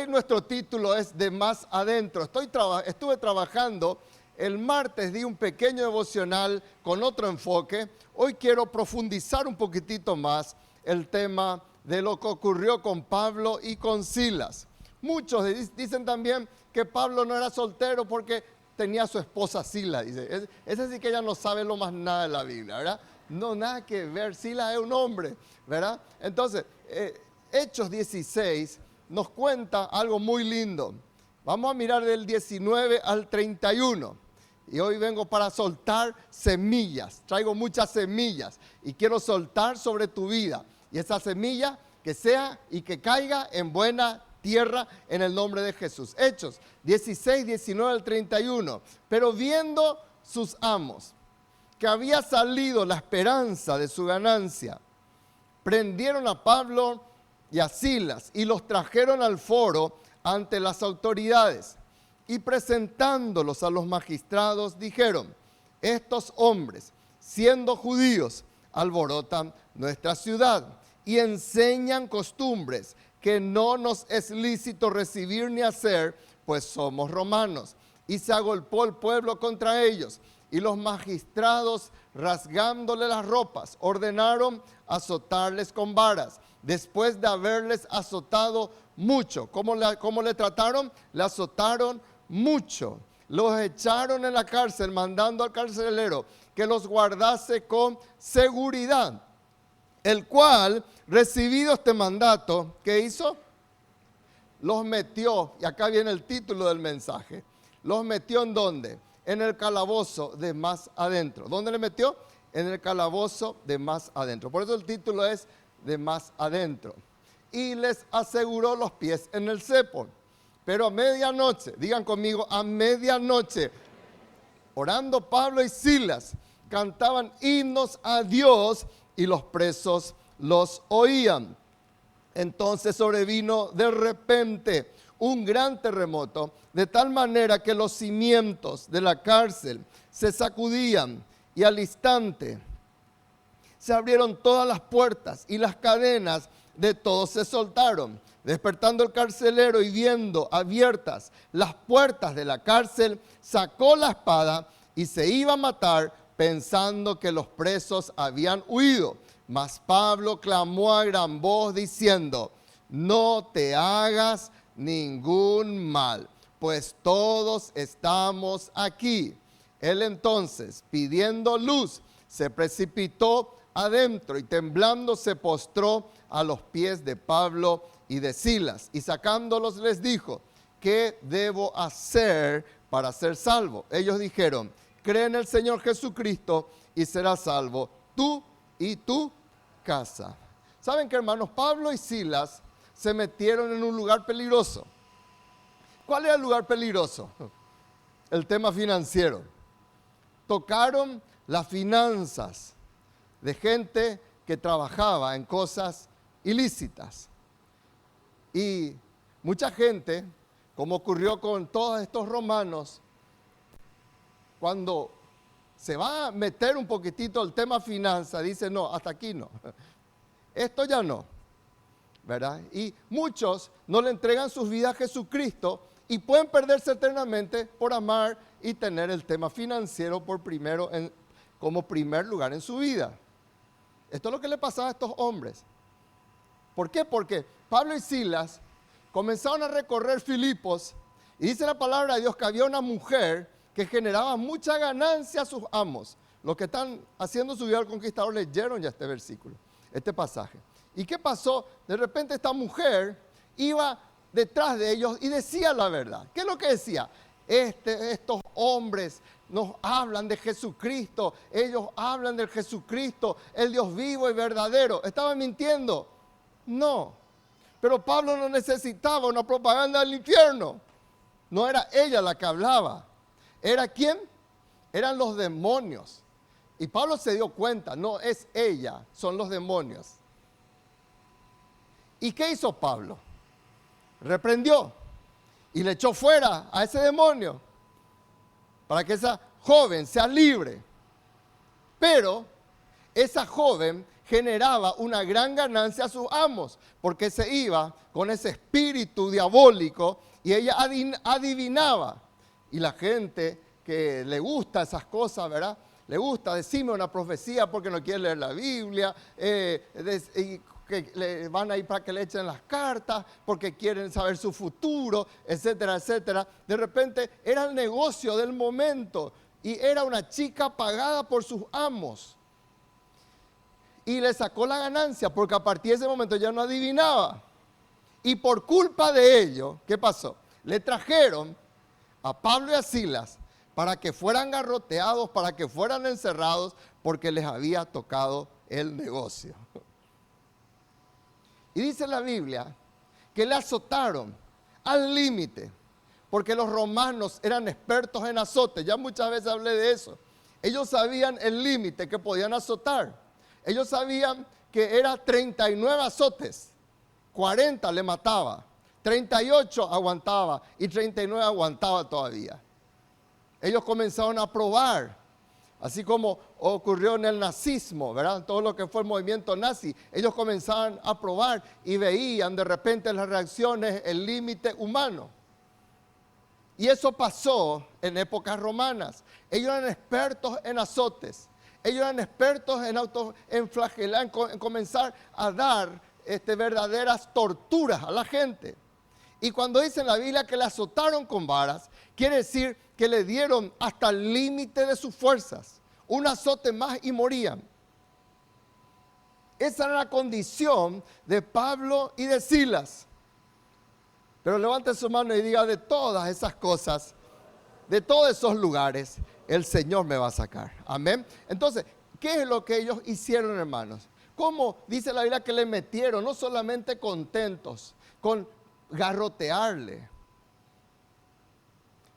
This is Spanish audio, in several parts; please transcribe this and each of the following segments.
Hoy nuestro título es De Más Adentro. Estuve trabajando, el martes di un pequeño devocional con otro enfoque. Hoy quiero profundizar un poquitito más el tema de lo que ocurrió con Pablo y con Silas. Muchos dicen también que Pablo no era soltero porque tenía a su esposa Silas. Dice, ese sí que ella no sabe lo más nada de la Biblia, ¿verdad? No, nada que ver, Silas es un hombre, ¿verdad? Entonces, Hechos 16 nos cuenta algo muy lindo. Vamos a mirar del 19 al 31. Y hoy vengo para soltar semillas. Traigo muchas semillas y quiero soltar sobre tu vida. Y esa semilla que sea y que caiga en buena tierra en el nombre de Jesús. Hechos 16, 19 al 31. Pero viendo sus amos que había salido la esperanza de su ganancia, prendieron a Pablo y a Silas y los trajeron al foro ante las autoridades. Y presentándolos a los magistrados dijeron: estos hombres, siendo judíos, alborotan nuestra ciudad y enseñan costumbres que no nos es lícito recibir ni hacer, pues somos romanos. Y se agolpó el pueblo contra ellos, y los magistrados, rasgándole las ropas, ordenaron azotarles con varas, después de haberles azotado mucho. ¿Cómo le trataron? Le azotaron mucho. Los echaron en la cárcel, mandando al carcelero que los guardase con seguridad. El cual, recibido este mandato, ¿qué hizo? Los metió, y acá viene el título del mensaje. ¿Los metió en dónde? En el calabozo de más adentro. ¿Dónde le metió? En el calabozo de más adentro. Por eso el título es De Más Adentro. Y les aseguró los pies en el cepo. Pero a medianoche, digan conmigo, a medianoche, orando Pablo y Silas, cantaban himnos a Dios y los presos los oían. Entonces sobrevino de repente un gran terremoto, de tal manera que los cimientos de la cárcel se sacudían y al instante se abrieron todas las puertas y las cadenas de todos se soltaron. Despertando el carcelero y viendo abiertas las puertas de la cárcel, sacó la espada y se iba a matar, pensando que los presos habían huido. Mas Pablo clamó a gran voz diciendo: no te hagas ningún mal, pues todos estamos aquí. Él entonces, pidiendo luz, se precipitó adentro y temblando se postró a los pies de Pablo y de Silas, y sacándolos les dijo: ¿qué debo hacer para ser salvo? Ellos dijeron: cree en el Señor Jesucristo y serás salvo, tú y tu casa. ¿Saben qué, hermanos? Pablo y Silas se metieron en un lugar peligroso. ¿Cuál era el lugar peligroso? El tema financiero. Tocaron las finanzas de gente que trabajaba en cosas ilícitas. Y mucha gente, como ocurrió con todos estos romanos, cuando se va a meter un poquitito el tema finanzas, dice: no, hasta aquí no. Esto ya no, ¿verdad? Y muchos no le entregan sus vidas a Jesucristo y pueden perderse eternamente por amar y tener el tema financiero como primer lugar en su vida. Esto es lo que le pasaba a estos hombres. ¿Por qué? Porque Pablo y Silas comenzaron a recorrer Filipos y dice la palabra de Dios que había una mujer que generaba mucha ganancia a sus amos. Los que están haciendo su vida al conquistador leyeron ya este versículo, este pasaje. ¿Y qué pasó? De repente esta mujer iba detrás de ellos y decía la verdad. ¿Qué es lo que decía? Estos hombres nos hablan de Jesucristo, ellos hablan del Jesucristo, el Dios vivo y verdadero. ¿Estaban mintiendo? No. Pero Pablo no necesitaba una propaganda del infierno. No era ella la que hablaba. ¿Era quién? Eran los demonios. Y Pablo se dio cuenta, no es ella, son los demonios. ¿Y qué hizo Pablo? Reprendió y le echó fuera a ese demonio para que esa joven sea libre. Pero esa joven generaba una gran ganancia a sus amos, porque se iba con ese espíritu diabólico y ella adivinaba. Y la gente que le gusta esas cosas, ¿verdad? Le gusta decirme una profecía porque no quiere leer la Biblia, y que le van a ir para que le echen las cartas, porque quieren saber su futuro, etcétera, etcétera. De repente era el negocio del momento y era una chica pagada por sus amos. Y le sacó la ganancia porque a partir de ese momento ya no adivinaba. Y por culpa de ello, ¿qué pasó? Le trajeron a Pablo y a Silas para que fueran garroteados, para que fueran encerrados, porque les había tocado el negocio. Y dice la Biblia que le azotaron al límite, porque los romanos eran expertos en azote. Ya muchas veces hablé de eso. Ellos sabían el límite que podían azotar. Ellos sabían que era 39 azotes, 40 le mataba, 38 aguantaba y 39 aguantaba todavía. Ellos comenzaron a probar, así como ocurrió en el nazismo, ¿verdad? Todo lo que fue el movimiento nazi, ellos comenzaban a probar y veían de repente las reacciones, el límite humano. Y eso pasó en épocas romanas. Ellos eran expertos en azotes. Ellos eran expertos en flagelar, en comenzar a dar verdaderas torturas a la gente. Y cuando dice en la Biblia que le azotaron con varas, quiere decir que le dieron hasta el límite de sus fuerzas. Un azote más y morían. Esa era la condición de Pablo y de Silas. Pero levante su mano y diga: de todas esas cosas, de todos esos lugares, el Señor me va a sacar. Amén. Entonces, ¿qué es lo que ellos hicieron, hermanos? ¿Cómo dice la Biblia que le metieron? No solamente contentos con garrotearle.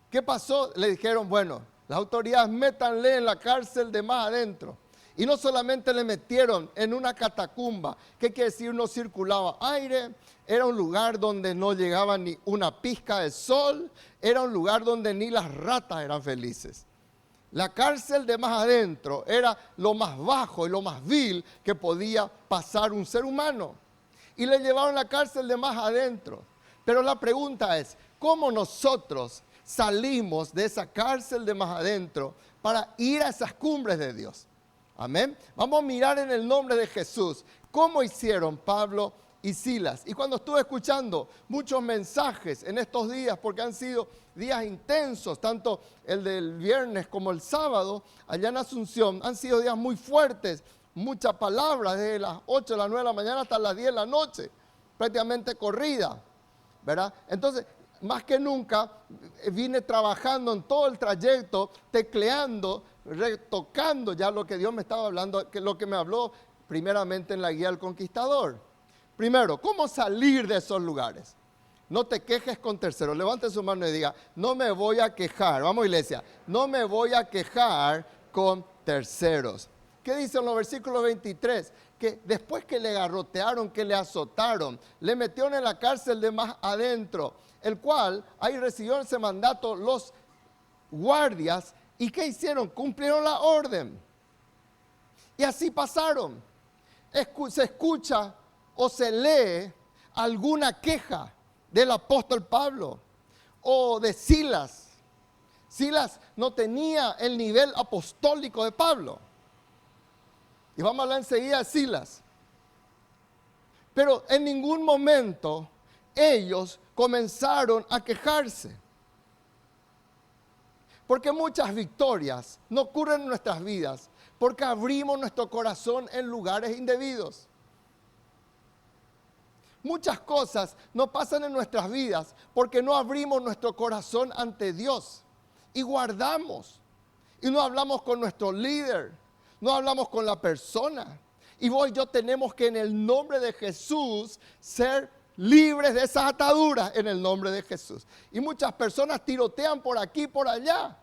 ¿Qué pasó? Le dijeron, bueno, las autoridades métanle en la cárcel de más adentro. Y no solamente le metieron en una catacumba, ¿qué quiere decir? No circulaba aire, era un lugar donde no llegaba ni una pizca de sol, era un lugar donde ni las ratas eran felices. La cárcel de más adentro era lo más bajo y lo más vil que podía pasar un ser humano. Y le llevaron a la cárcel de más adentro. Pero la pregunta es, ¿cómo nosotros salimos de esa cárcel de más adentro para ir a esas cumbres de Dios? Amén. Vamos a mirar en el nombre de Jesús cómo hicieron Pablo y Silas. Y cuando estuve escuchando muchos mensajes en estos días, porque han sido días intensos, tanto el del viernes como el sábado, allá en Asunción, han sido días muy fuertes, mucha palabra, desde las 8 de la 9 de la mañana hasta las 10 de la noche, prácticamente corrida, ¿verdad? Entonces, más que nunca, vine trabajando en todo el trayecto, tecleando, retocando ya lo que Dios me estaba hablando, que lo que me habló primeramente en la guía del conquistador. Primero, ¿cómo salir de esos lugares? No te quejes con terceros. Levante su mano y diga, no me voy a quejar. Vamos, iglesia, no me voy a quejar con terceros. ¿Qué dice en los versículos 23? Que después que le garrotearon, que le azotaron, le metieron en la cárcel de más adentro, el cual ahí recibió ese mandato los guardias. ¿Y qué hicieron? Cumplieron la orden. Y así pasaron. Se escucha o se lee alguna queja del apóstol Pablo o de Silas. Silas no tenía el nivel apostólico de Pablo. Y vamos a hablar enseguida de Silas. Pero en ningún momento ellos comenzaron a quejarse. Porque muchas victorias no ocurren en nuestras vidas porque abrimos nuestro corazón en lugares indebidos. Muchas cosas no pasan en nuestras vidas porque no abrimos nuestro corazón ante Dios y guardamos. Y no hablamos con nuestro líder, no hablamos con la persona. Y vos y yo tenemos que en el nombre de Jesús ser libres de esas ataduras en el nombre de Jesús. Y muchas personas tirotean por aquí y por allá.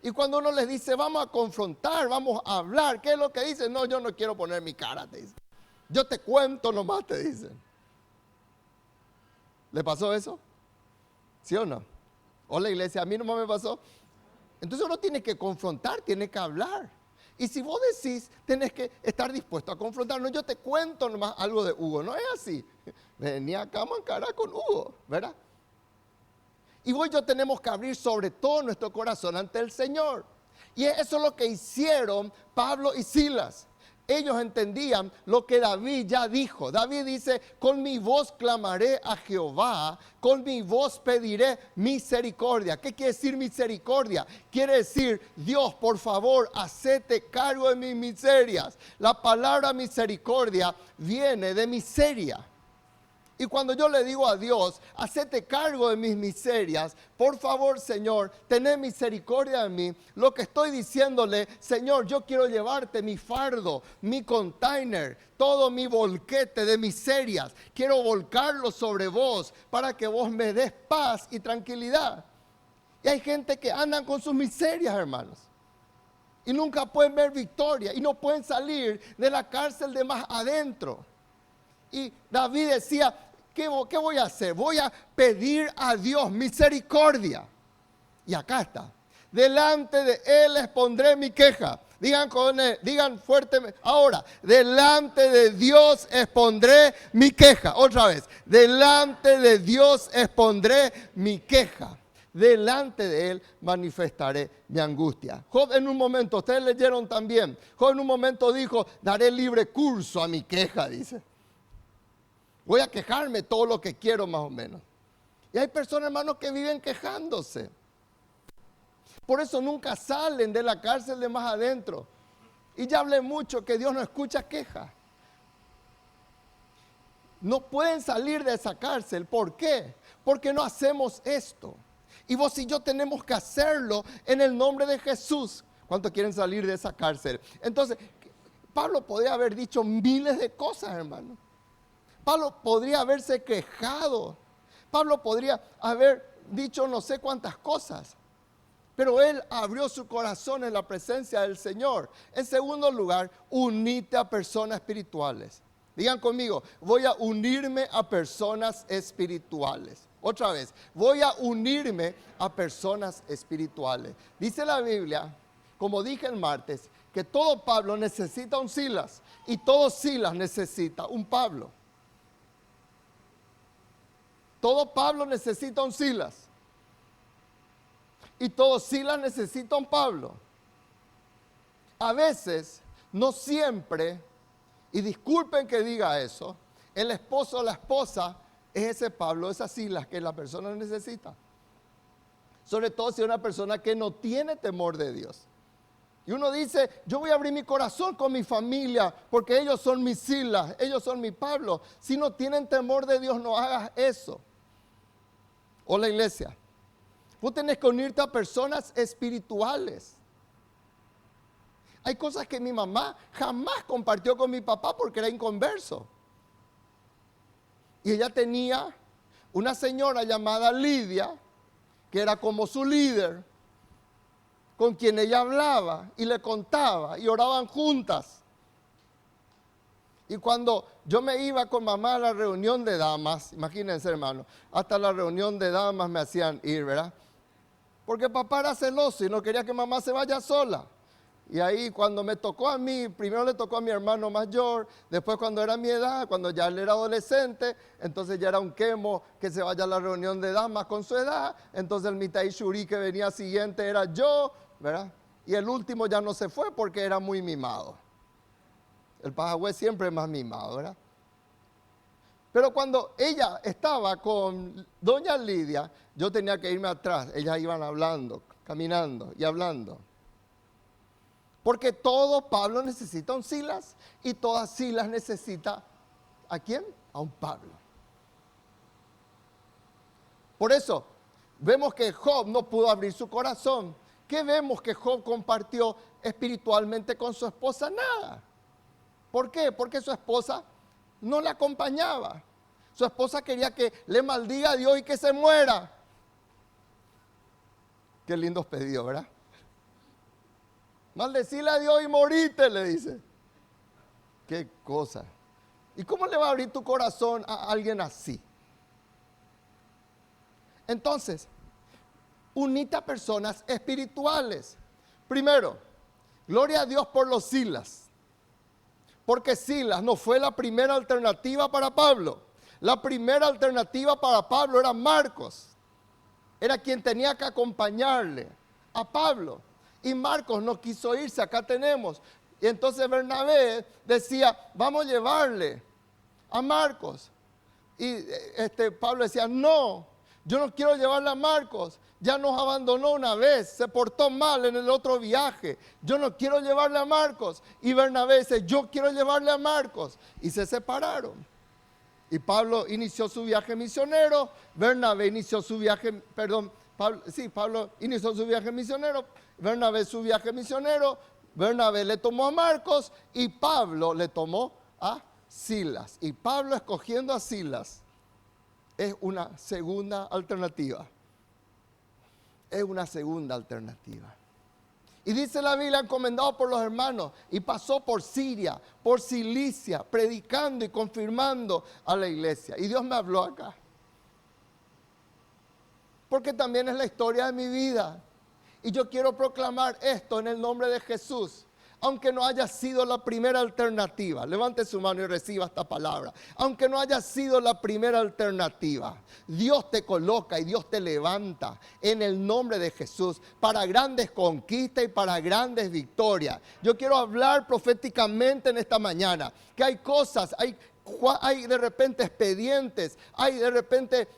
Y cuando uno les dice, vamos a confrontar, vamos a hablar, ¿qué es lo que dicen? No, yo no quiero poner mi cara, te dicen. Yo te cuento nomás, te dicen. ¿Le pasó eso? ¿Sí o no? Hola, iglesia, a mí nomás me pasó. Entonces uno tiene que confrontar, tiene que hablar. Y si vos decís, tenés que estar dispuesto a confrontarnos. Yo te cuento nomás algo de Hugo, no es así. Venía acá a mancara con Hugo, ¿verdad? Y vos y yo tenemos que abrir sobre todo nuestro corazón ante el Señor. Y eso es lo que hicieron Pablo y Silas. Ellos entendían lo que David ya dijo. David dice, con mi voz clamaré a Jehová, con mi voz pediré misericordia. ¿Qué quiere decir misericordia? Quiere decir, Dios, por favor, hacete cargo de mis miserias. La palabra misericordia viene de miseria. Y cuando yo le digo a Dios, hacete cargo de mis miserias, por favor, Señor, tené misericordia de mí. Lo que estoy diciéndole, Señor, yo quiero llevarte mi fardo, mi container, todo mi volquete de miserias. Quiero volcarlo sobre vos para que vos me des paz y tranquilidad. Y hay gente que andan con sus miserias, hermanos. Y nunca pueden ver victoria y no pueden salir de la cárcel de más adentro. Y David decía, ¿qué voy a hacer? Voy a pedir a Dios misericordia. Y acá está. Delante de Él les pondré mi queja. Digan fuertemente. Ahora, delante de Dios expondré mi queja. Otra vez. Delante de Dios expondré mi queja. Delante de Él manifestaré mi angustia. Job en un momento, ustedes leyeron también. Job en un momento dijo, daré libre curso a mi queja, dice. Voy a quejarme todo lo que quiero más o menos. Y hay personas, hermanos, que viven quejándose. Por eso nunca salen de la cárcel de más adentro. Y ya hablé mucho que Dios no escucha quejas. No pueden salir de esa cárcel. ¿Por qué? Porque no hacemos esto. Y vos y yo tenemos que hacerlo en el nombre de Jesús. ¿Cuántos quieren salir de esa cárcel? Entonces, Pablo podría haber dicho miles de cosas, hermano. Pablo podría haberse quejado. Pablo podría haber dicho no sé cuántas cosas. Pero él abrió su corazón en la presencia del Señor. En segundo lugar, unite a personas espirituales. Digan conmigo, voy a unirme a personas espirituales. Otra vez, voy a unirme a personas espirituales. Dice la Biblia, como dije el martes, que todo Pablo necesita un Silas y todo Silas necesita un Pablo. Todo Pablo necesita un Silas. Y todo Silas necesita un Pablo. A veces, no siempre, y disculpen que diga eso, el esposo o la esposa es ese Pablo, esa Silas que la persona necesita. Sobre todo si es una persona que no tiene temor de Dios. Y uno dice, yo voy a abrir mi corazón con mi familia porque ellos son mis Silas, ellos son mi Pablo. Si no tienen temor de Dios, no hagas eso. O la iglesia. Vos tenés que unirte a personas espirituales. Hay cosas que mi mamá jamás compartió con mi papá porque era inconverso. Y ella tenía una señora llamada Lidia, que era como su líder, con quien ella hablaba y le contaba y oraban juntas. Y cuando yo me iba con mamá a la reunión de damas, imagínense hermano, hasta la reunión de damas me hacían ir, ¿verdad? Porque papá era celoso y no quería que mamá se vaya sola. Y ahí cuando me tocó a mí, primero le tocó a mi hermano mayor, después cuando era mi edad, cuando ya él era adolescente, entonces ya era un quemo que se vaya a la reunión de damas con su edad, entonces el Mitai Shuri que venía siguiente era yo, ¿verdad? Y el último ya no se fue porque era muy mimado. El Pajagüe siempre es más mimado, ¿verdad? Pero cuando ella estaba con doña Lidia, yo tenía que irme atrás. Ellas iban hablando, caminando y hablando. Porque todo Pablo necesita un Silas y toda Silas necesita, ¿a quién? A un Pablo. Por eso, vemos que Job no pudo abrir su corazón. ¿Qué vemos que Job compartió espiritualmente con su esposa? Nada. ¿Por qué? Porque su esposa no le acompañaba. Su esposa quería que le maldiga a Dios y que se muera. Qué lindos pedidos, ¿verdad? Maldecirle a Dios y morirte, le dice. Qué cosa. ¿Y cómo le va a abrir tu corazón a alguien así? Entonces, unite a personas espirituales. Primero, Gloria a Dios por los Silas. Porque Silas no fue la primera alternativa para Pablo. La primera alternativa para Pablo era Marcos. Era quien tenía que acompañarle a Pablo. Y Marcos no quiso irse, acá tenemos. Y entonces Bernabé decía, vamos a llevarle a Marcos. Y Pablo decía, no, yo no quiero llevarle a Marcos. Ya nos abandonó una vez, se portó mal en el otro viaje. Yo no quiero llevarle a Marcos. Y Bernabé dice, yo quiero llevarle a Marcos. Y se separaron. Y Pablo inició su viaje misionero. Bernabé inició su viaje, Pablo inició su viaje misionero. Bernabé su viaje misionero. Bernabé le tomó a Marcos y Pablo le tomó a Silas. Y Pablo escogiendo a Silas es una segunda alternativa. Es una segunda alternativa. Y dice la Biblia, encomendado por los hermanos, y pasó por Siria, por Cilicia, predicando y confirmando a la iglesia. Y Dios me habló acá. Porque también es la historia de mi vida. Y yo quiero proclamar esto en el nombre de Jesús. Aunque no haya sido la primera alternativa, levante su mano y reciba esta palabra. Aunque no haya sido la primera alternativa, Dios te coloca y Dios te levanta en el nombre de Jesús para grandes conquistas y para grandes victorias. Yo quiero hablar proféticamente en esta mañana que hay cosas, hay de repente expedientes, hay de repente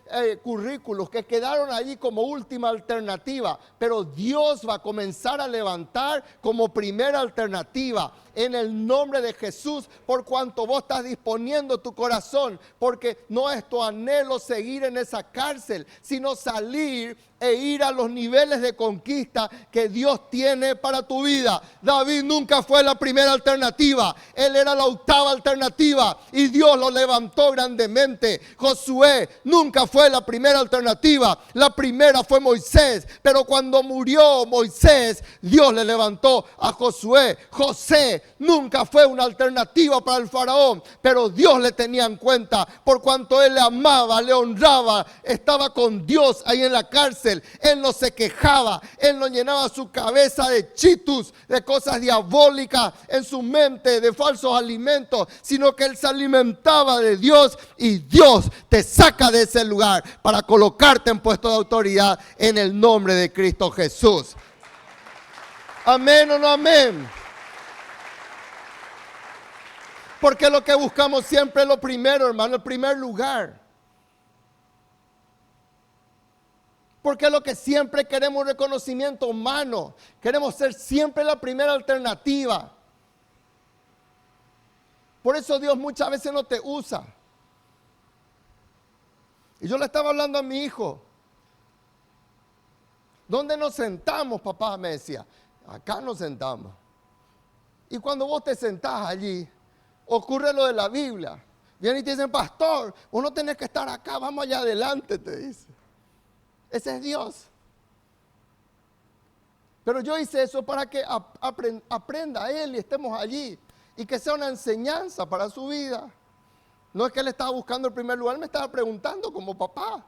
currículos que quedaron allí como última alternativa, pero Dios va a comenzar a levantar como primera alternativa en el nombre de Jesús, por cuanto vos estás disponiendo tu corazón, porque no es tu anhelo seguir en esa cárcel, sino salir e ir a los niveles de conquista que Dios tiene para tu vida. David nunca fue la primera alternativa, él era la octava alternativa y Dios lo levantó grandemente. Josué nunca fue la primera alternativa, la primera fue Moisés, pero cuando murió Moisés, Dios le levantó a Josué. José nunca fue una alternativa para el faraón, pero Dios le tenía en cuenta, por cuanto él le amaba, le honraba, estaba con Dios ahí en la cárcel. Él no se quejaba, él no llenaba su cabeza de chitus, de cosas diabólicas en su mente, de falsos alimentos, sino que él se alimentaba de Dios y Dios te saca de ese lugar para colocarte en puesto de autoridad en el nombre de Cristo Jesús. Amén o no amén. Porque lo que buscamos siempre es lo primero, hermano, el primer lugar. Porque lo que siempre queremos reconocimiento humano. Queremos ser siempre la primera alternativa. Por eso Dios muchas veces no te usa. Y yo le estaba hablando a mi hijo. ¿Dónde nos sentamos, papá? Me decía. Acá nos sentamos. Y cuando vos te sentás allí, ocurre lo de la Biblia. Vienen y te dicen, pastor, vos no tenés que estar acá, vamos allá adelante, te dice. Ese es Dios. Pero yo hice eso para que aprenda Él y estemos allí. Y que sea una enseñanza para su vida. No es que Él estaba buscando el primer lugar, me estaba preguntando como papá.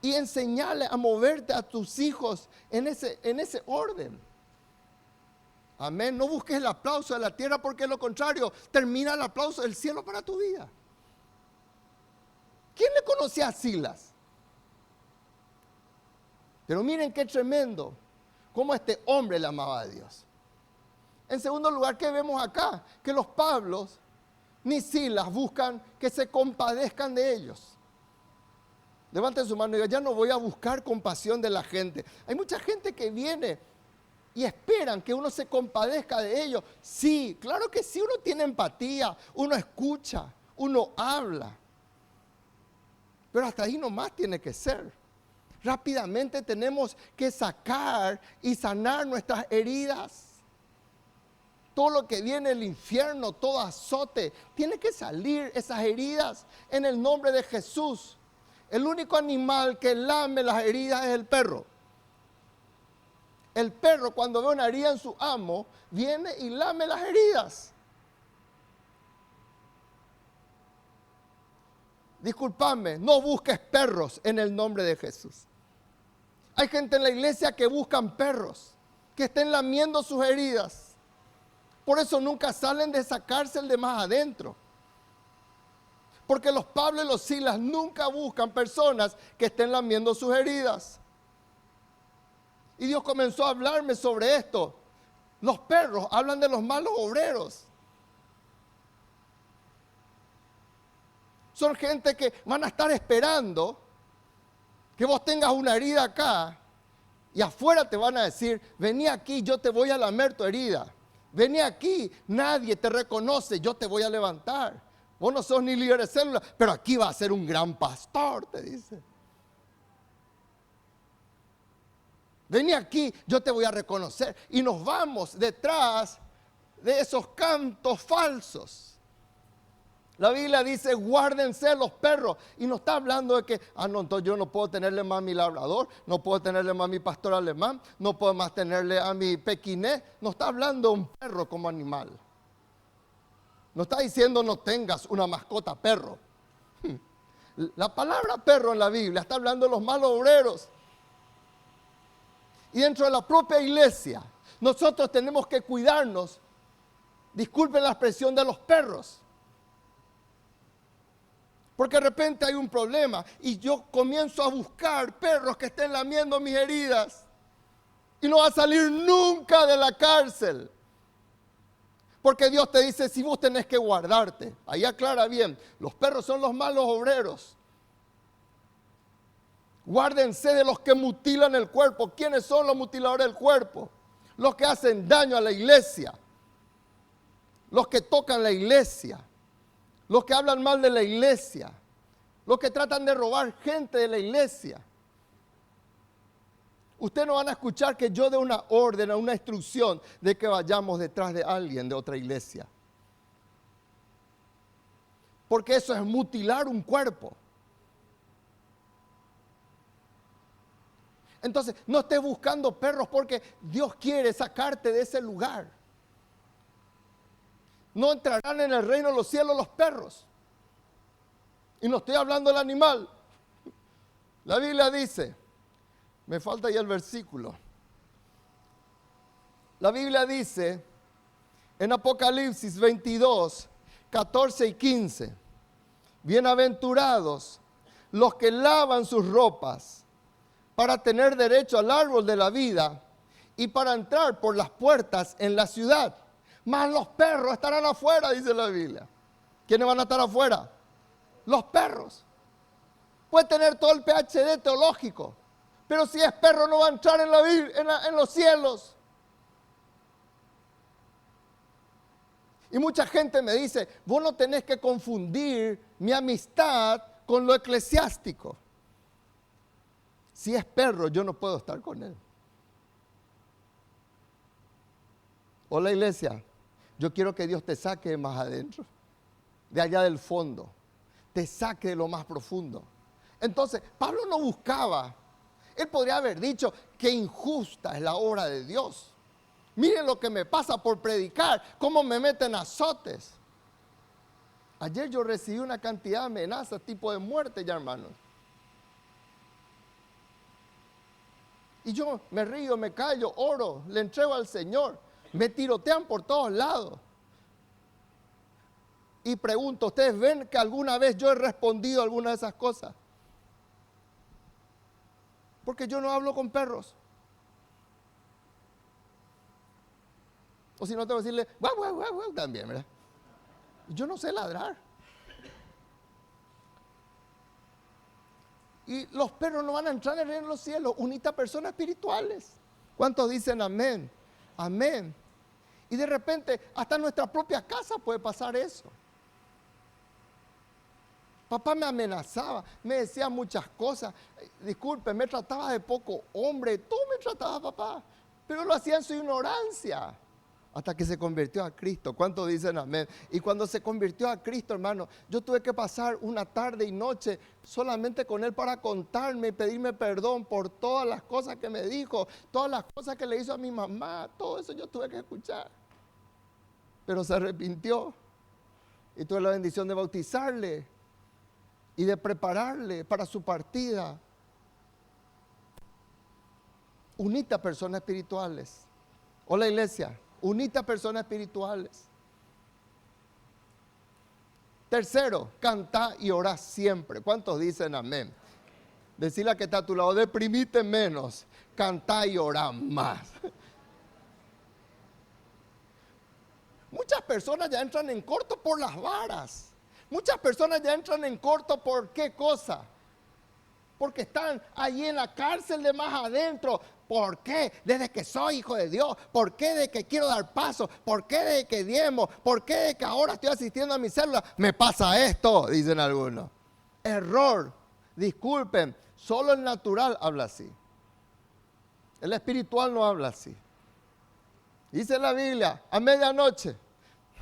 Y enseñarle a moverte a tus hijos en ese orden. Amén. No busques el aplauso de la tierra porque es lo contrario. Termina el aplauso del cielo para tu vida. ¿Quién le conocía a Silas? Pero miren qué tremendo cómo este hombre le amaba a Dios. En segundo lugar, ¿qué vemos acá? Que los Pablos ni Silas buscan que se compadezcan de ellos. Levanten su mano y digan, ya no voy a buscar compasión de la gente. Hay mucha gente que viene y esperan que uno se compadezca de ellos. Sí, claro que sí, uno tiene empatía, uno escucha, uno habla. Pero hasta ahí nomás tiene que ser. Rápidamente tenemos que sacar y sanar nuestras heridas. Todo lo que viene del infierno, todo azote, tiene que salir esas heridas en el nombre de Jesús. El único animal que lame las heridas es el perro. El perro, cuando ve una herida en su amo, viene y lame las heridas. Disculpadme, no busques perros en el nombre de Jesús. Hay gente en la iglesia que buscan perros, que estén lamiendo sus heridas. Por eso nunca salen de esa cárcel de más adentro. Porque los Pablo y los Silas nunca buscan personas que estén lamiendo sus heridas. Y Dios comenzó a hablarme sobre esto. Los perros hablan de los malos obreros. Son gente que van a estar esperando que vos tengas una herida acá y afuera te van a decir, vení aquí, yo te voy a lamer tu herida. Vení aquí, nadie te reconoce, yo te voy a levantar. Vos no sos ni líder de célula, pero aquí va a ser un gran pastor, te dice. Vení aquí, yo te voy a reconocer. Y nos vamos detrás de esos cantos falsos. La Biblia dice, guárdense los perros. Y no está hablando de que, no, entonces yo no puedo tenerle más a mi labrador, no puedo tenerle más a mi pastor alemán, no puedo más tenerle a mi pequinés. No está hablando de un perro como animal. No está diciendo no tengas una mascota perro. La palabra perro en la Biblia está hablando de los malos obreros. Y dentro de la propia iglesia, nosotros tenemos que cuidarnos. Disculpen la expresión de los perros. Porque de repente hay un problema y yo comienzo a buscar perros que estén lamiendo mis heridas. Y no va a salir nunca de la cárcel. Porque Dios te dice, si vos tenés que guardarte. Ahí aclara bien, los perros son los malos obreros. Guárdense de los que mutilan el cuerpo. ¿Quiénes son los mutiladores del cuerpo? Los que hacen daño a la iglesia. Los que tocan la iglesia. Los que hablan mal de la iglesia. Los que tratan de robar gente de la iglesia. Ustedes no van a escuchar que yo dé una orden, una instrucción de que vayamos detrás de alguien de otra iglesia. Porque eso es mutilar un cuerpo. Entonces, no estés buscando perros porque Dios quiere sacarte de ese lugar. No entrarán en el reino de los cielos los perros. Y no estoy hablando del animal. La Biblia dice, me falta ya el versículo. La Biblia dice en Apocalipsis 22, 14 y 15, bienaventurados los que lavan sus ropas para tener derecho al árbol de la vida y para entrar por las puertas en la ciudad. Mas los perros estarán afuera, dice la Biblia. ¿Quiénes van a estar afuera? Los perros. Puede tener todo el PhD teológico, pero si es perro no va a entrar en los cielos. Y mucha gente me dice, vos no tenés que confundir mi amistad con lo eclesiástico. Si es perro, yo no puedo estar con él. Hola iglesia, yo quiero que Dios te saque más adentro, de allá del fondo, te saque de lo más profundo. Entonces, Pablo no buscaba, él podría haber dicho que injusta es la obra de Dios. Miren lo que me pasa por predicar, cómo me meten azotes. Ayer yo recibí una cantidad de amenazas, tipo de muerte ya, hermanos. Y yo me río, me callo, oro, le entrego al Señor. Me tirotean por todos lados. Y pregunto, ¿ustedes ven que alguna vez yo he respondido a alguna de esas cosas? Porque yo no hablo con perros. O si no, tengo que decirle, guau, guau, guau, guau, también, ¿verdad? Yo no sé ladrar. Y los perros no van a entrar en el reino de los cielos. Unita personas espirituales. ¿Cuántos dicen amén? Amén. Y de repente, hasta en nuestra propia casa puede pasar eso. Papá me amenazaba, me decía muchas cosas. Disculpe, me trataba de poco hombre. Tú me tratabas, papá. Pero lo hacía en su ignorancia. Hasta que se convirtió a Cristo. ¿Cuántos dicen amén? Y cuando se convirtió a Cristo, hermano, yo tuve que pasar una tarde y noche solamente con él para contarme y pedirme perdón por todas las cosas que me dijo, todas las cosas que le hizo a mi mamá, todo eso yo tuve que escuchar. Pero se arrepintió y tuve la bendición de bautizarle y de prepararle para su partida. Unita personas espirituales. Hola iglesia, unite a personas espirituales. Tercero, cantá y orá siempre. ¿Cuántos dicen amén? Decirle a que está a tu lado, deprimite menos, cantá y orá más. Muchas personas ya entran en corto por las varas. Muchas personas ya entran en corto por qué cosa. Porque están allí en la cárcel de más adentro. ¿Por qué? Desde que soy hijo de Dios. ¿Por qué? Desde que quiero dar paso. ¿Por qué? Desde que diezmo. ¿Por qué? Desde que ahora estoy asistiendo a mi célula. Me pasa esto, dicen algunos. Error. Disculpen. Solo el natural habla así. El espiritual no habla así. Dice la Biblia, a medianoche.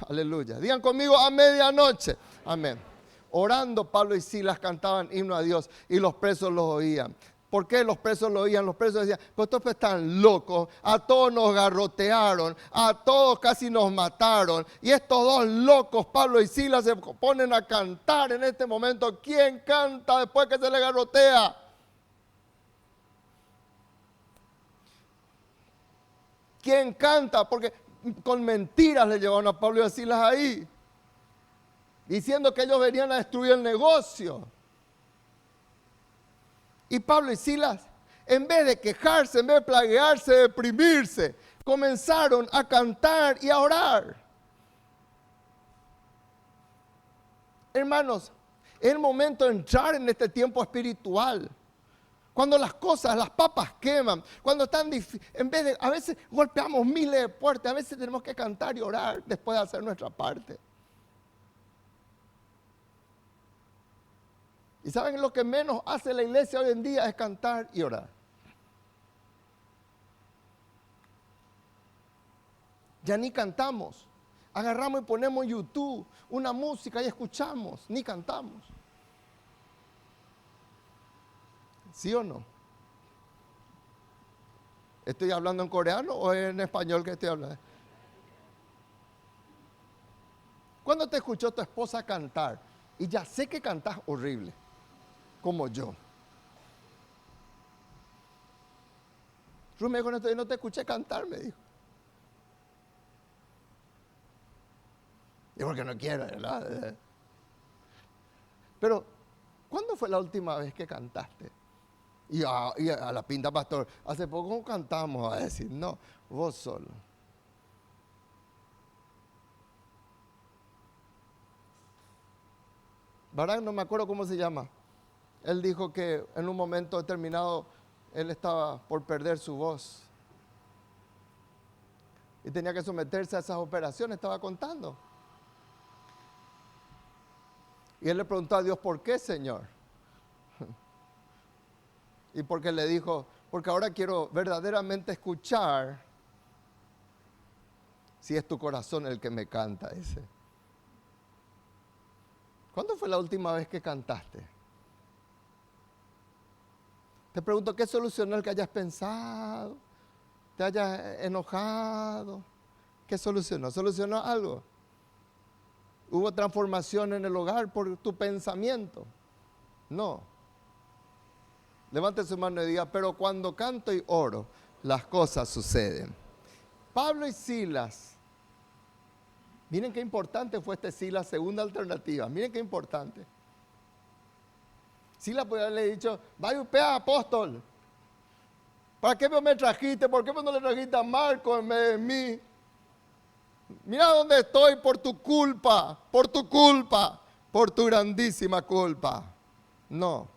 Aleluya. Digan conmigo, a medianoche. Amén. Orando, Pablo y Silas cantaban himno a Dios y los presos los oían. ¿Por qué los presos lo oían? Los presos decían, pues estos están locos, a todos nos garrotearon, a todos casi nos mataron. Y estos dos locos, Pablo y Silas, se ponen a cantar en este momento. ¿Quién canta después que se le garrotea? ¿Quién canta? Porque con mentiras le llevaron a Pablo y a Silas ahí, diciendo que ellos venían a destruir el negocio. Y Pablo y Silas, en vez de quejarse, en vez de plaguearse, de deprimirse, comenzaron a cantar y a orar. Hermanos, es el momento de entrar en este tiempo espiritual. Cuando las cosas, las papas queman, cuando están difíciles, en vez de, a veces golpeamos miles de puertas, a veces tenemos que cantar y orar después de hacer nuestra parte. Y saben, lo que menos hace la iglesia hoy en día es cantar y orar. Ya ni cantamos. Agarramos y ponemos en YouTube una música y escuchamos, ni cantamos. ¿Sí o no? ¿Estoy hablando en coreano o en español que estoy hablando? ¿Cuándo te escuchó tu esposa cantar? Y ya sé que cantas horrible, como yo. Ruth me dijo, no te escuché cantar, me dijo. Y porque no quiero, ¿verdad? Pero, ¿cuándo fue la última vez que cantaste? Y a la pinta, pastor, hace poco cantamos, a decir, no, vos solo. Barak, no me acuerdo cómo se llama. Él dijo que en un momento determinado él estaba por perder su voz. Y tenía que someterse a esas operaciones, estaba contando. Y él le preguntó a Dios, ¿por qué, Señor? Y porque le dijo, porque ahora quiero verdaderamente escuchar si es tu corazón el que me canta, dice. ¿Cuándo fue la última vez que cantaste? Te pregunto, ¿qué solucionó el que hayas pensado? ¿Te hayas enojado? ¿Qué solucionó? ¿Solucionó algo? ¿Hubo transformación en el hogar por tu pensamiento? No. Levante su mano y diga, pero cuando canto y oro, las cosas suceden. Pablo y Silas, miren qué importante fue este Silas, segunda alternativa, miren qué importante. Silas podría haberle dicho, vaya usted, apóstol, ¿para qué me trajiste? ¿Por qué no le trajiste a Marco en vez de mí? Mira dónde estoy por tu culpa, por tu grandísima culpa. No.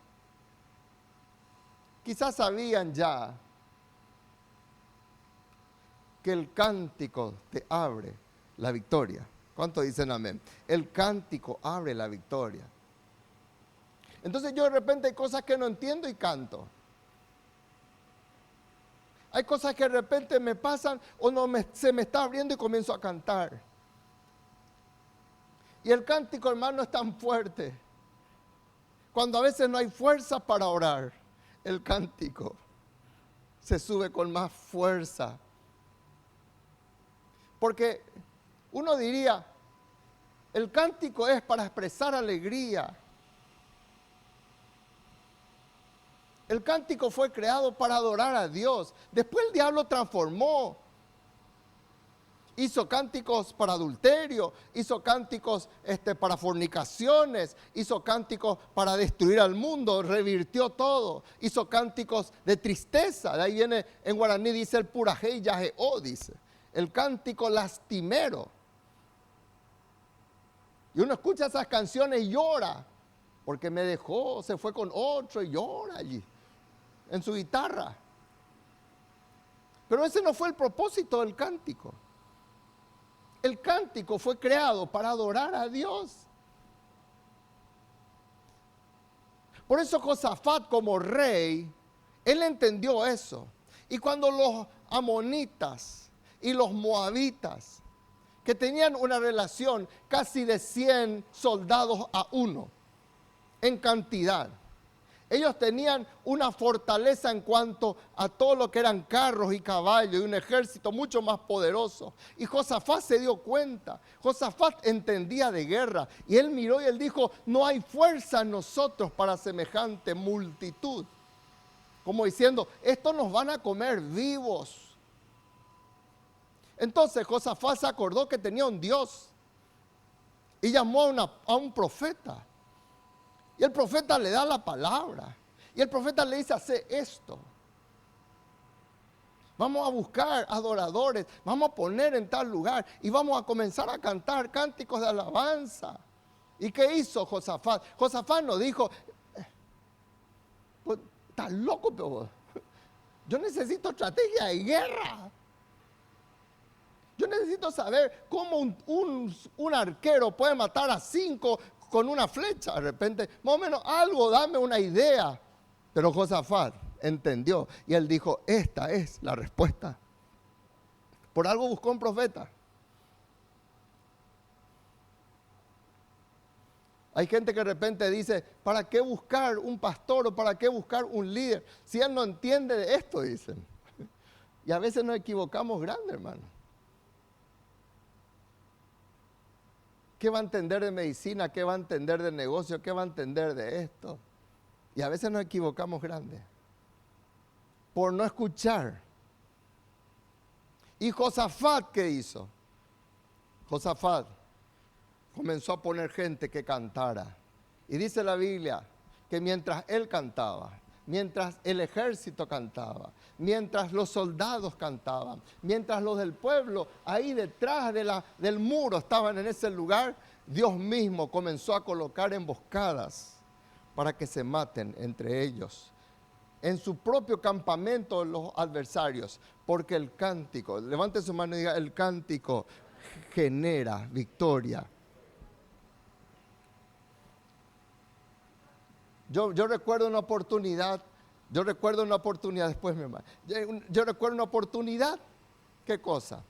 Quizás sabían ya que el cántico te abre la victoria. ¿Cuántos dicen amén? El cántico abre la victoria. Entonces yo de repente hay cosas que no entiendo y canto. Hay cosas que de repente me pasan o se me está abriendo y comienzo a cantar. Y el cántico, hermano, es tan fuerte. Cuando a veces no hay fuerza para orar, el cántico se sube con más fuerza. Porque uno diría, el cántico es para expresar alegría. El cántico fue creado para adorar a Dios. Después el diablo transformó hizo cánticos para adulterio, hizo cánticos para fornicaciones, hizo cánticos para destruir al mundo, revirtió todo, hizo cánticos de tristeza. De ahí viene, en guaraní dice el purajei yajeó, dice, el cántico lastimero. Y uno escucha esas canciones y llora, porque me dejó, se fue con otro y llora allí, en su guitarra. Pero ese no fue el propósito del cántico. El cántico fue creado para adorar a Dios. Por eso Josafat, como rey, él entendió eso. Y cuando los amonitas y los moabitas, que tenían una relación casi de 100 soldados a uno en cantidad, ellos tenían una fortaleza en cuanto a todo lo que eran carros y caballos y un ejército mucho más poderoso. Y Josafat se dio cuenta. Josafat entendía de guerra. Y él miró y él dijo, no hay fuerza en nosotros para semejante multitud. Como diciendo, estos nos van a comer vivos. Entonces Josafat se acordó que tenía un Dios. Y llamó a un profeta. Y el profeta le da la palabra. Y el profeta le dice, hace esto. Vamos a buscar adoradores. Vamos a poner en tal lugar. Y vamos a comenzar a cantar cánticos de alabanza. ¿Y qué hizo Josafat? Josafat no dijo, pues, estás loco, pero yo necesito estrategia de guerra. Yo necesito saber cómo un arquero puede matar a 5 con una flecha. De repente, más o menos algo, dame una idea. Pero Josafat entendió y él dijo, esta es la respuesta. Por algo buscó un profeta. Hay gente que de repente dice, ¿para qué buscar un pastor o para qué buscar un líder? Si él no entiende de esto, dicen. Y a veces nos equivocamos grande, hermano. ¿Qué va a entender de medicina? ¿Qué va a entender de negocio? ¿Qué va a entender de esto? Y a veces nos equivocamos grande por no escuchar. ¿Y Josafat qué hizo? Josafat comenzó a poner gente que cantara. Y dice la Biblia que mientras él cantaba, mientras el ejército cantaba, mientras los soldados cantaban, mientras los del pueblo ahí detrás del muro estaban en ese lugar, Dios mismo comenzó a colocar emboscadas para que se maten entre ellos, en su propio campamento los adversarios, porque el cántico, levante su mano y diga, el cántico genera victoria. Yo recuerdo una oportunidad, después mi hermano, yo recuerdo una oportunidad, ¿qué cosa?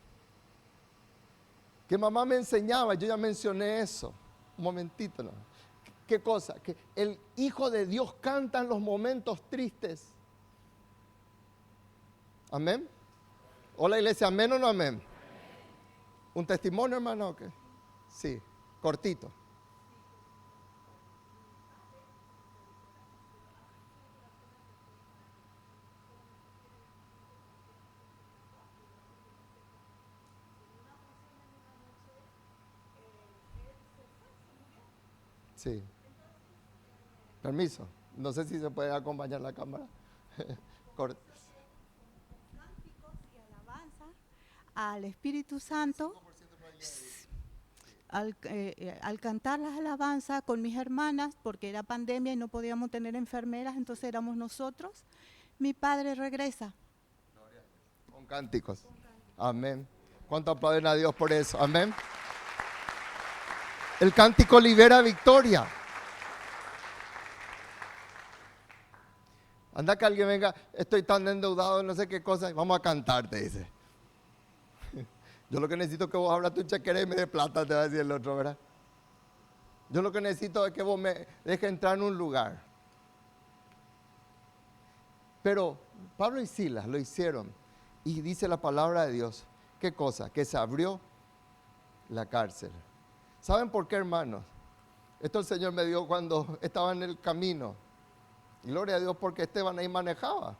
Que mamá me enseñaba, yo ya mencioné eso, un momentito, ¿no? ¿Qué cosa? Que el Hijo de Dios canta en los momentos tristes. ¿Amén? Hola iglesia, ¿amén o no amén? ¿Un testimonio, hermano, o qué? Sí, cortito. Sí. Permiso. No sé si se puede acompañar la cámara. Cánticos y alabanza al Espíritu Santo. Al cantar las alabanzas con mis hermanas, porque era pandemia y no podíamos tener enfermeras, entonces éramos nosotros, mi padre regresa. Con cánticos. Amén. ¿Cuánto aplauden a Dios por eso? Amén. El cántico libera victoria. Anda que alguien venga, estoy tan endeudado, no sé qué cosa, vamos a cantar, te dice. Yo lo que necesito es que vos abras tu chequera y me dé plata, te va a decir el otro, ¿verdad? Yo lo que necesito es que vos me dejes entrar en un lugar. Pero Pablo y Silas lo hicieron y dice la palabra de Dios, ¿qué cosa? Que se abrió la cárcel. ¿Saben por qué, hermanos? Esto el Señor me dio cuando estaba en el camino. Gloria a Dios, porque Esteban ahí manejaba.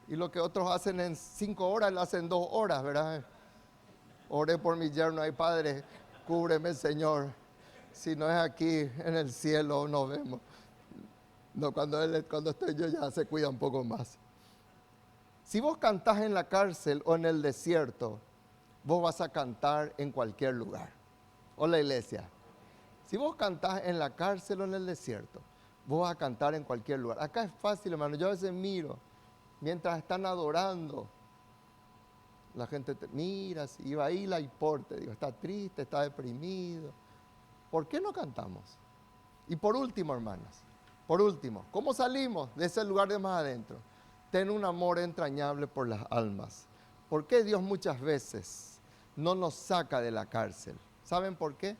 Y lo que otros hacen en 5 horas, lo hacen en 2 horas, ¿verdad? Oré por mi yerno. Ay, Padre, cúbreme, Señor. Si no es aquí, en el cielo nos vemos. No, cuando estoy yo ya se cuida un poco más. Si vos cantás en la cárcel o en el desierto, vos vas a cantar en cualquier lugar. Hola, iglesia. Si vos cantás en la cárcel o en el desierto, vos vas a cantar en cualquier lugar. Acá es fácil, hermano. Yo a veces miro, mientras están adorando, la gente te mira, y va ahí la importe. Digo, está triste, está deprimido. ¿Por qué no cantamos? Y por último, hermanas, ¿cómo salimos de ese lugar de más adentro? Ten un amor entrañable por las almas. ¿Por qué Dios muchas veces no nos saca de la cárcel? ¿Saben por qué?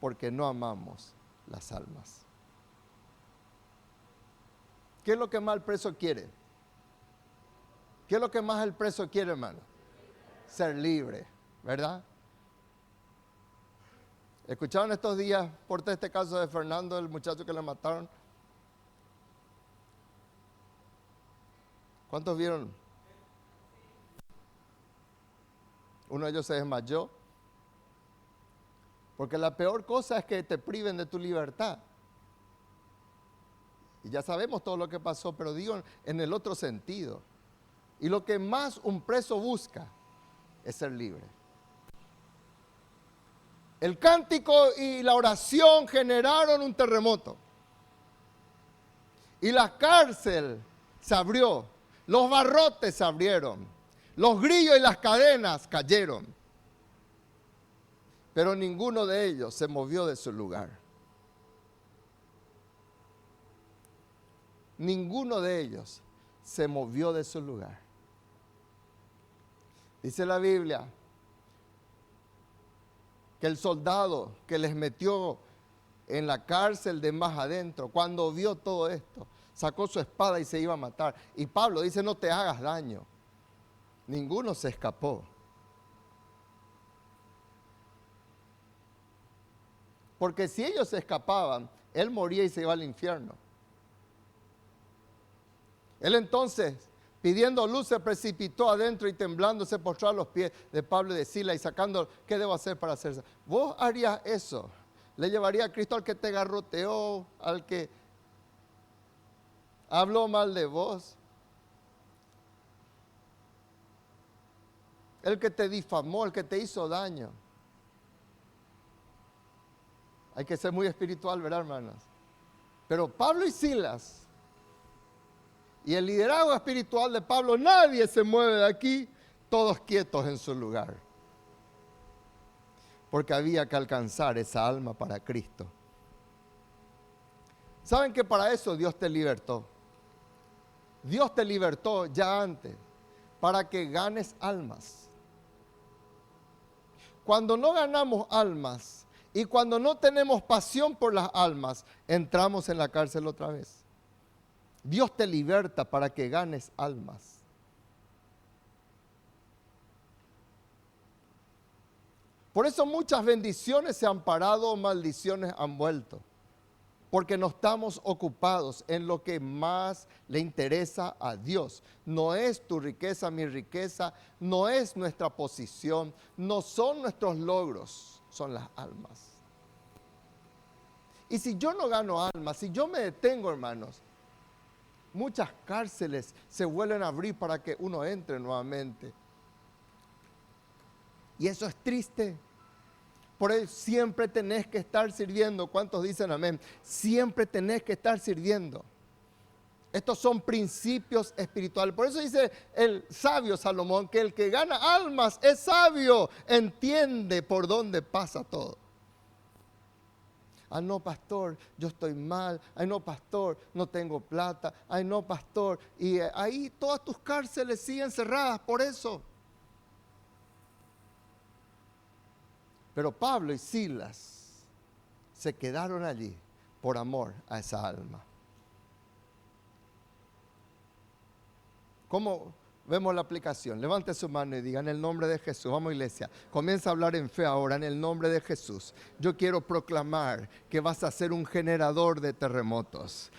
Porque no amamos las almas. ¿Qué es lo que más el preso quiere? ¿Qué es lo que más el preso quiere, hermano? Ser libre, ¿verdad? ¿Escucharon estos días por este caso de Fernando, el muchacho que le mataron? ¿Cuántos vieron? Uno de ellos se desmayó. Porque la peor cosa es que te priven de tu libertad. Y ya sabemos todo lo que pasó, pero digo en el otro sentido. Y lo que más un preso busca es ser libre. El cántico y la oración generaron un terremoto. Y la cárcel se abrió. Los barrotes se abrieron. Los grillos y las cadenas cayeron. Pero ninguno de ellos se movió de su lugar. Ninguno de ellos se movió de su lugar. Dice la Biblia que el soldado que les metió en la cárcel de más adentro, cuando vio todo esto, sacó su espada y se iba a matar. Y Pablo dice, no te hagas daño. Ninguno se escapó. Porque si ellos se escapaban, él moría y se iba al infierno. Él entonces, pidiendo luz, se precipitó adentro y temblando se postró a los pies de Pablo y de Silas y sacando, ¿qué debo hacer para hacerse? ¿Vos harías eso? ¿Le llevaría a Cristo al que te garroteó, al que habló mal de vos? El que te difamó, el que te hizo daño. Hay que ser muy espiritual, ¿verdad, hermanas? Pero Pablo y Silas y el liderazgo espiritual de Pablo, nadie se mueve de aquí, todos quietos en su lugar. Porque había que alcanzar esa alma para Cristo. ¿Saben que para eso Dios te libertó? Dios te libertó ya antes, para que ganes almas. Cuando no ganamos almas y cuando no tenemos pasión por las almas, entramos en la cárcel otra vez. Dios te liberta para que ganes almas. Por eso muchas bendiciones se han parado, maldiciones han vuelto. Porque no estamos ocupados en lo que más le interesa a Dios. No es tu riqueza, mi riqueza, no es nuestra posición, no son nuestros logros, son las almas. Y si yo no gano almas, si yo me detengo, hermanos, muchas cárceles se vuelven a abrir para que uno entre nuevamente. Y eso es triste. Por eso siempre tenés que estar sirviendo. ¿Cuántos dicen amén? Siempre tenés que estar sirviendo. Estos son principios espirituales. Por eso dice el sabio Salomón que el que gana almas es sabio, entiende por dónde pasa todo. Ay, no, pastor, yo estoy mal. Ay, no, pastor, no tengo plata. Ay, no, pastor. Y ahí todas tus cárceles siguen cerradas por eso. Pero Pablo y Silas se quedaron allí por amor a esa alma. ¿Cómo vemos la aplicación? Levante su mano y diga en el nombre de Jesús. Vamos, iglesia. Comienza a hablar en fe ahora en el nombre de Jesús. Yo quiero proclamar que vas a ser un generador de terremotos.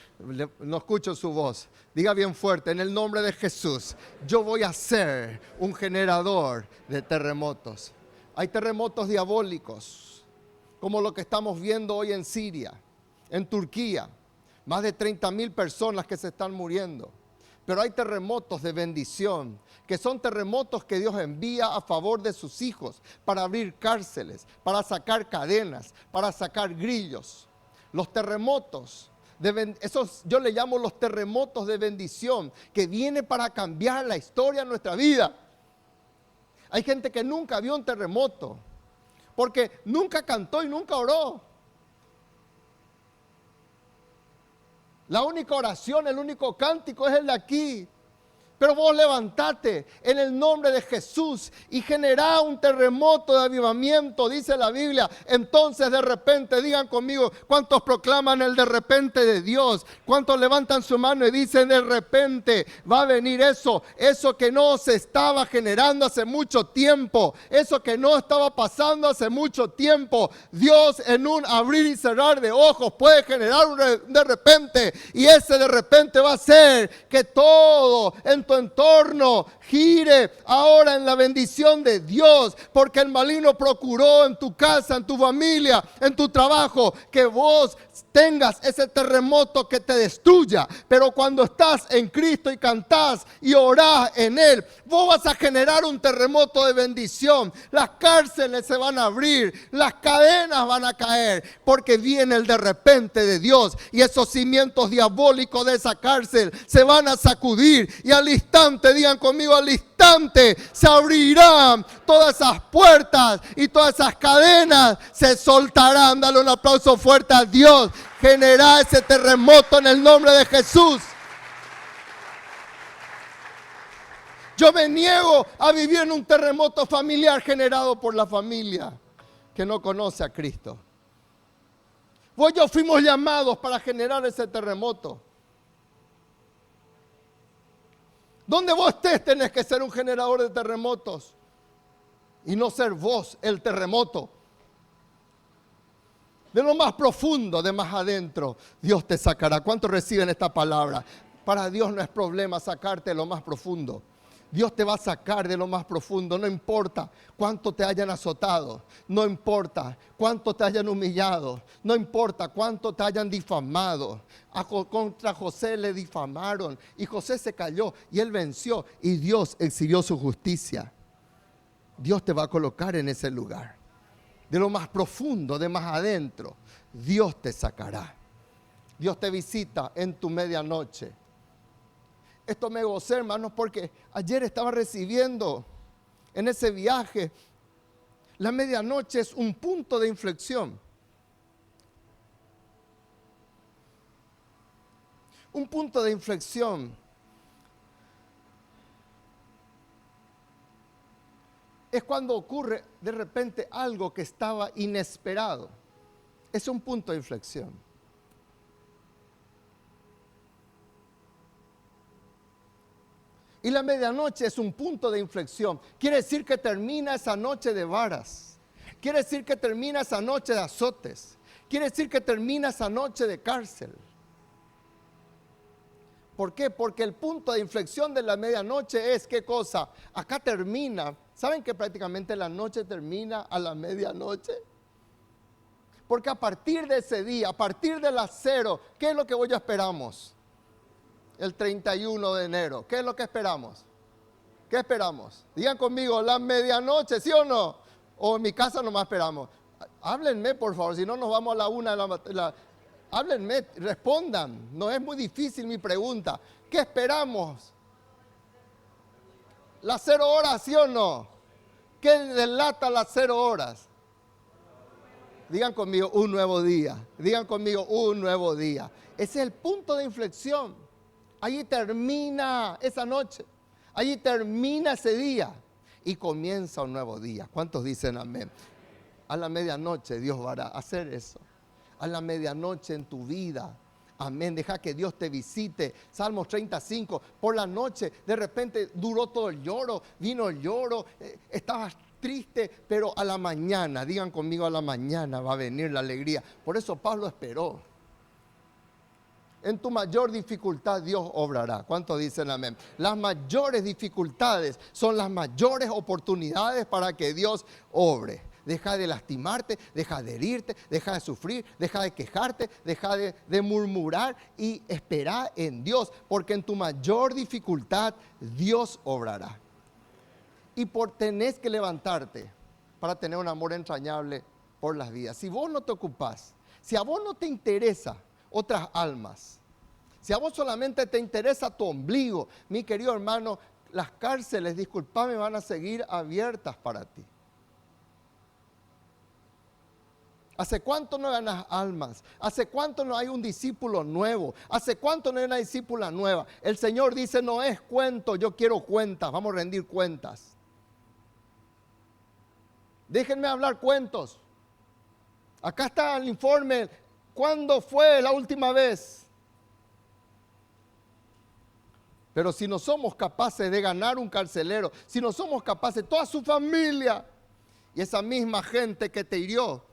No escucho su voz. Diga bien fuerte, en el nombre de Jesús. Yo voy a ser un generador de terremotos. Hay terremotos diabólicos, como lo que estamos viendo hoy en Siria, en Turquía. Más de 30,000 personas que se están muriendo. Pero hay terremotos de bendición, que son terremotos que Dios envía a favor de sus hijos, para abrir cárceles, para sacar cadenas, para sacar grillos. Los terremotos, esos yo le llamo los terremotos de bendición, que vienen para cambiar la historia de nuestra vida. Hay gente que nunca vio un terremoto, porque nunca cantó y nunca oró. La única oración, el único cántico es el de aquí. Pero vos levantate en el nombre de Jesús y generá un terremoto de avivamiento, dice la Biblia. Entonces de repente, digan conmigo, ¿cuántos proclaman el de repente de Dios? ¿Cuántos levantan su mano y dicen de repente va a venir eso que no se estaba generando hace mucho tiempo, eso que no estaba pasando hace mucho tiempo? Dios en un abrir y cerrar de ojos puede generar un de repente, y ese de repente va a ser que todo en tu entorno gire ahora en la bendición de Dios, porque el maligno procuró en tu casa, en tu familia, en tu trabajo, que vos tengas ese terremoto que te destruya. Pero cuando estás en Cristo y cantás y orás en Él, vos vas a generar un terremoto de bendición. Las cárceles se van a abrir, las cadenas van a caer, porque viene el de repente de Dios, y esos cimientos diabólicos de esa cárcel se van a sacudir, y al instante, digan conmigo, al instante se abrirán todas esas puertas y todas esas cadenas se soltarán. Dale un aplauso fuerte a Dios. Genera ese terremoto en el nombre de Jesús. Yo me niego a vivir en un terremoto familiar generado por la familia que no conoce a Cristo. Vos y yo fuimos llamados para generar ese terremoto. Donde vos estés, tenés que ser un generador de terremotos y no ser vos el terremoto. De lo más profundo, de más adentro, Dios te sacará. ¿Cuántos reciben esta palabra? Para Dios no es problema sacarte de lo más profundo. Dios te va a sacar de lo más profundo. No importa cuánto te hayan azotado, no importa cuánto te hayan humillado, no importa cuánto te hayan difamado. Contra José le difamaron y José se cayó y él venció, y Dios exhibió su justicia. Dios te va a colocar en ese lugar. De lo más profundo, de más adentro, Dios te sacará. Dios te visita en tu medianoche. Esto me gocé, hermanos, porque ayer estaba recibiendo en ese viaje. La medianoche es un punto de inflexión. Un punto de inflexión. Es cuando ocurre de repente algo que estaba inesperado. Es un punto de inflexión. Y la medianoche es un punto de inflexión. Quiere decir que termina esa noche de varas. Quiere decir que termina esa noche de azotes. Quiere decir que termina esa noche de cárcel. ¿Por qué? Porque el punto de inflexión de la medianoche es, ¿qué cosa? Acá termina. ¿Saben que prácticamente la noche termina a la medianoche? Porque a partir de ese día, a partir de las 0, ¿qué es lo que hoy esperamos? El 31 de enero. ¿Qué es lo que esperamos? ¿Qué esperamos? Digan conmigo, la medianoche, ¿sí o no? O en mi casa nomás esperamos. Háblenme, por favor, si no nos vamos a la 1 de la... Háblenme, respondan. No es muy difícil mi pregunta. ¿Qué esperamos? ¿Las 0 horas, sí o no? ¿Qué delata las 0 horas? Digan conmigo, un nuevo día. Digan conmigo, un nuevo día. Ese es el punto de inflexión. Allí termina esa noche. Allí termina ese día. Y comienza un nuevo día. ¿Cuántos dicen amén? A la medianoche Dios va a hacer eso. A la medianoche en tu vida. Amén. Deja que Dios te visite. Salmos 35. Por la noche, de repente duró todo el lloro. Vino el lloro. Estabas triste. Pero a la mañana, digan conmigo, a la mañana va a venir la alegría. Por eso Pablo esperó. En tu mayor dificultad Dios obrará. ¿Cuántos dicen amén? Las mayores dificultades son las mayores oportunidades para que Dios obre. Deja de lastimarte, deja de herirte, deja de sufrir, deja de quejarte, deja de murmurar y espera en Dios. Porque en tu mayor dificultad Dios obrará. Y tenés que levantarte para tener un amor entrañable por las vidas. Si vos no te ocupás, si a vos no te interesa otras almas, si a vos solamente te interesa tu ombligo, mi querido hermano, las cárceles, disculpame, van a seguir abiertas para ti. ¿Hace cuánto no ganas almas? ¿Hace cuánto no hay un discípulo nuevo? ¿Hace cuánto no hay una discípula nueva? El Señor dice, no es cuento, yo quiero cuentas, vamos a rendir cuentas. Déjenme hablar cuentos. Acá está el informe. ¿Cuándo fue la última vez? Pero si no somos capaces de ganar un carcelero, si no somos capaces, toda su familia y esa misma gente que te hirió,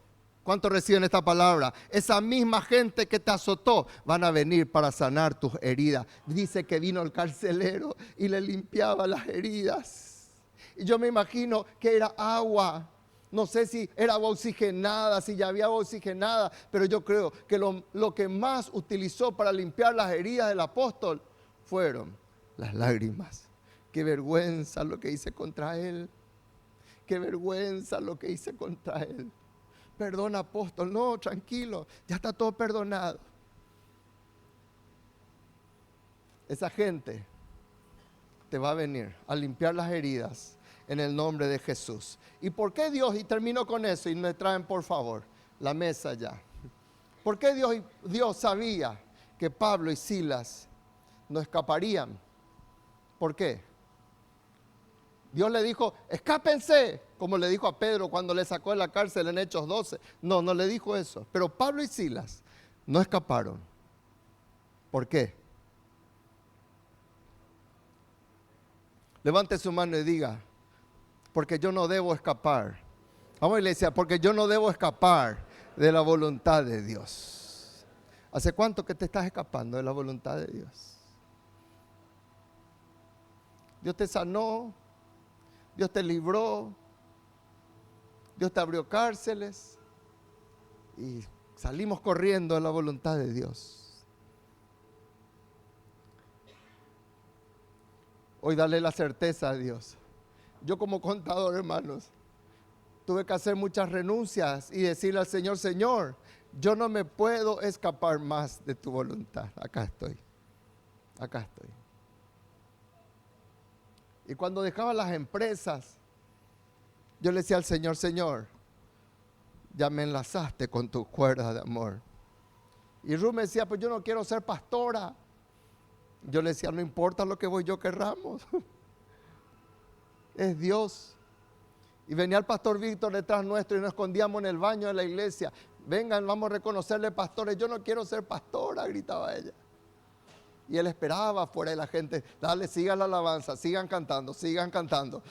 ¿cuántos reciben esta palabra? Esa misma gente que te azotó van a venir para sanar tus heridas. Dice que vino el carcelero y le limpiaba las heridas. Y yo me imagino que era agua. No sé si era agua oxigenada, si ya había agua oxigenada, pero yo creo que lo que más utilizó para limpiar las heridas del apóstol fueron las lágrimas. Qué vergüenza lo que hice contra él. Qué vergüenza lo que hice contra él. Perdón, apóstol. No, tranquilo, ya está todo perdonado. Esa gente te va a venir a limpiar las heridas en el nombre de Jesús. ¿Y por qué Dios? Y termino con eso y me traen por favor la mesa ya. ¿Por qué Dios sabía que Pablo y Silas no escaparían? ¿Por qué? Dios le dijo, escápense, como le dijo a Pedro cuando le sacó de la cárcel en Hechos 12. No, no le dijo eso. Pero Pablo y Silas no escaparon. ¿Por qué? Levante su mano y diga, porque yo no debo escapar. Vamos, iglesia, porque yo no debo escapar de la voluntad de Dios. ¿Hace cuánto que te estás escapando de la voluntad de Dios? Dios te sanó, Dios te libró, Dios te abrió cárceles y salimos corriendo de la voluntad de Dios. Hoy dale la certeza a Dios. Yo como contador, hermanos, tuve que hacer muchas renuncias y decirle al Señor, Señor, yo no me puedo escapar más de tu voluntad. Acá estoy, acá estoy. Y cuando dejaba las empresas, yo le decía al Señor, Señor, ya me enlazaste con tu cuerda de amor. Y Ruth me decía, pues yo no quiero ser pastora. Yo le decía, no importa lo que vos y yo querramos. Es Dios. Y venía el pastor Víctor detrás nuestro y nos escondíamos en el baño de la iglesia. Vengan, vamos a reconocerle pastores. Yo no quiero ser pastora, gritaba ella. Y él esperaba afuera de la gente. Dale, sigan la alabanza, sigan cantando, sigan cantando.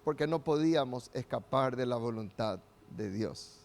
Porque no podíamos escapar de la voluntad de Dios.